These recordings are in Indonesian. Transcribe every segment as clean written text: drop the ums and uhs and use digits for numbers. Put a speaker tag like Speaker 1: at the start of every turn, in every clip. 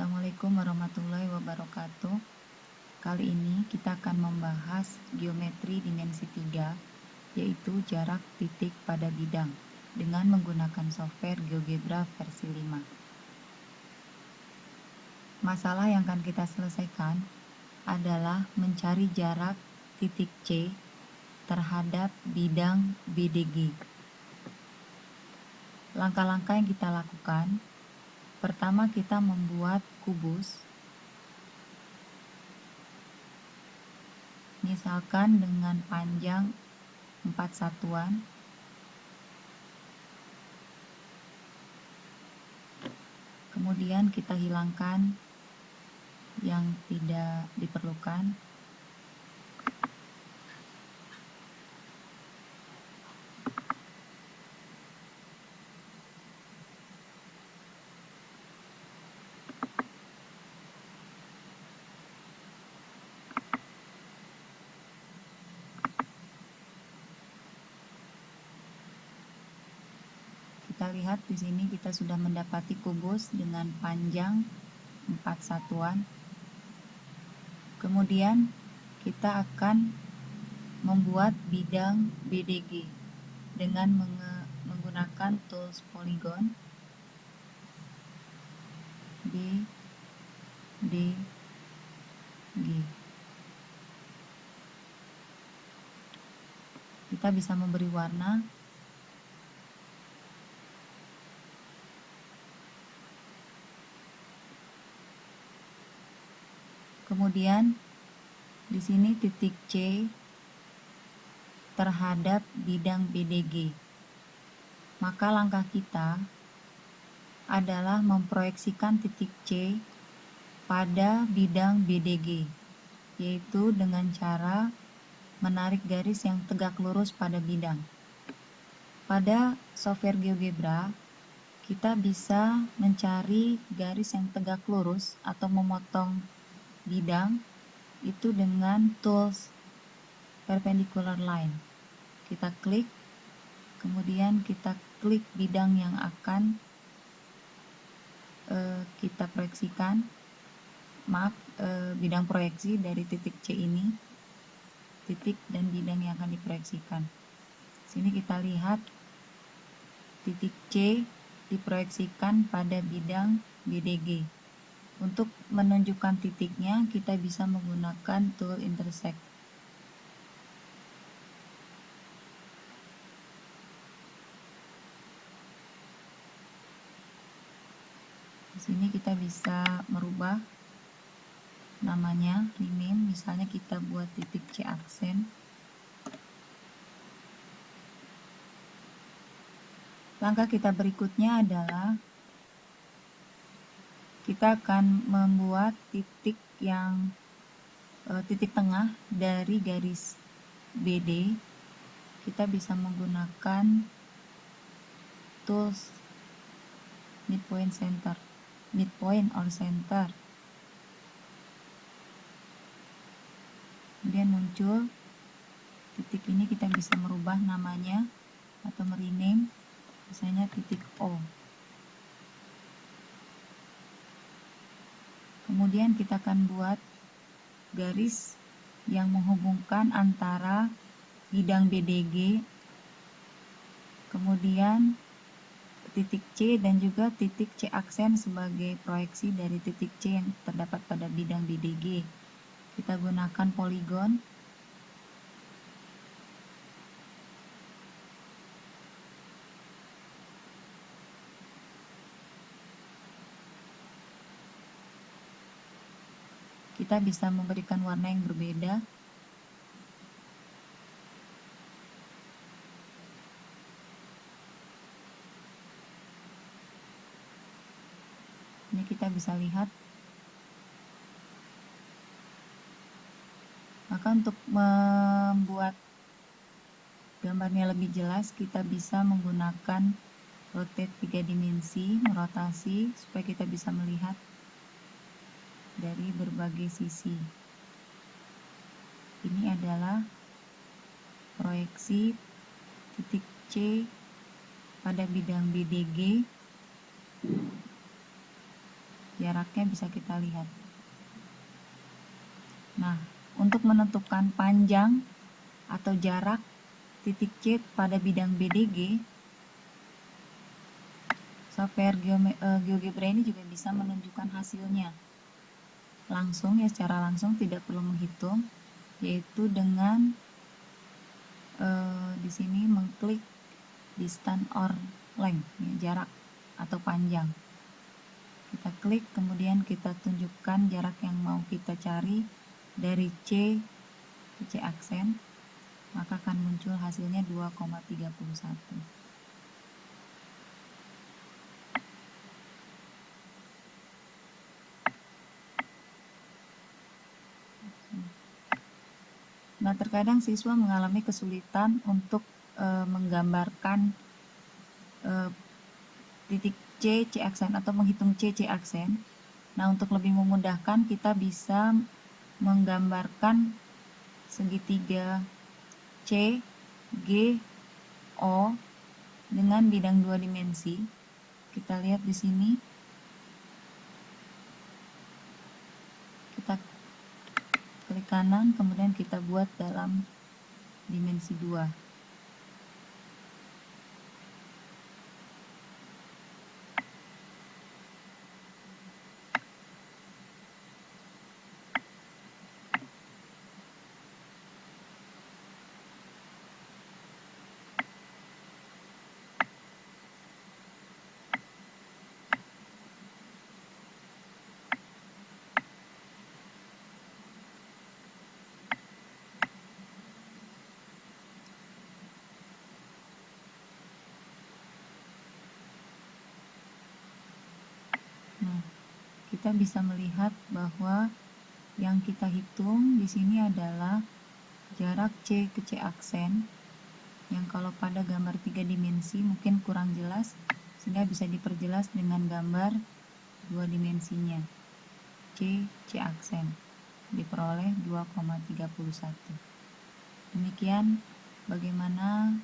Speaker 1: Assalamualaikum warahmatullahi wabarakatuh. Kali ini kita akan membahas geometri dimensi 3, yaitu jarak titik pada bidang, dengan menggunakan software GeoGebra versi 5. Masalah yang akan kita selesaikan adalah mencari jarak titik C terhadap bidang BDG. Langkah-langkah yang kita lakukan, pertama kita membuat kubus, misalkan dengan panjang 4 satuan. Kemudian kita hilangkan yang tidak diperlukan. Kita lihat di sini kita sudah mendapati kubus dengan panjang 4 satuan. Kemudian kita akan membuat bidang BDG dengan menggunakan tools polygon BDG. Kita bisa memberi warna. Kemudian di sini titik C terhadap bidang BDG. Maka langkah kita adalah memproyeksikan titik C pada bidang BDG, yaitu dengan cara menarik garis yang tegak lurus pada bidang. Pada software GeoGebra, kita bisa mencari garis yang tegak lurus atau memotong bidang itu dengan tools perpendicular line. Kita klik, kemudian kita klik bidang yang akan kita proyeksikan. Bidang proyeksi dari titik C ini, titik dan bidang yang akan diproyeksikan. Sini kita lihat titik C diproyeksikan pada bidang BDG. Untuk menunjukkan titiknya, kita bisa menggunakan tool intersect. Di sini kita bisa merubah namanya, rename, misalnya kita buat titik C aksen. Langkah kita berikutnya adalah kita akan membuat titik tengah dari garis BD. Kita bisa menggunakan tools midpoint or center. Kemudian muncul titik ini, kita bisa merubah namanya atau merename, misalnya titik O. Kemudian kita akan buat garis yang menghubungkan antara bidang BDG, kemudian titik C dan juga titik C aksen sebagai proyeksi dari titik C yang terdapat pada bidang BDG. Kita gunakan polygon. Kita bisa memberikan warna yang berbeda. Ini kita bisa lihat. Maka untuk membuat gambarnya lebih jelas, kita bisa menggunakan rotate 3 dimensi, merotasi, supaya kita bisa melihat dari berbagai sisi. Ini adalah proyeksi titik C pada bidang BDG jaraknya bisa kita lihat. Nah, untuk menentukan panjang atau jarak titik C pada bidang BDG, software GeoGebra ini juga bisa menunjukkan hasilnya langsung, ya, secara langsung, tidak perlu menghitung, yaitu dengan di sini mengklik distance or length, ya, jarak atau panjang. Kita klik, kemudian kita tunjukkan jarak yang mau kita cari dari C ke C aksen, maka akan muncul hasilnya 2,31. Nah, terkadang siswa mengalami kesulitan untuk menggambarkan titik C, C aksen, atau menghitung C, C aksen. Nah, untuk lebih memudahkan, kita bisa menggambarkan segitiga C, G, O dengan bidang 2 dimensi. Kita lihat di sini. Kita klik kanan, kemudian kita buat dalam dimensi 2. Nah, kita bisa melihat bahwa yang kita hitung di sini adalah jarak C ke C aksen, yang kalau pada gambar 3 dimensi mungkin kurang jelas, sehingga bisa diperjelas dengan gambar 2 dimensinya. C, C aksen diperoleh 2,31. Demikian bagaimana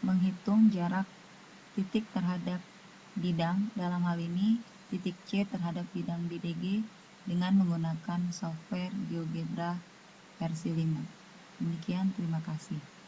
Speaker 1: menghitung jarak titik terhadap bidang, dalam hal ini titik C terhadap bidang BDG dengan menggunakan software GeoGebra versi 5. Demikian, terima kasih.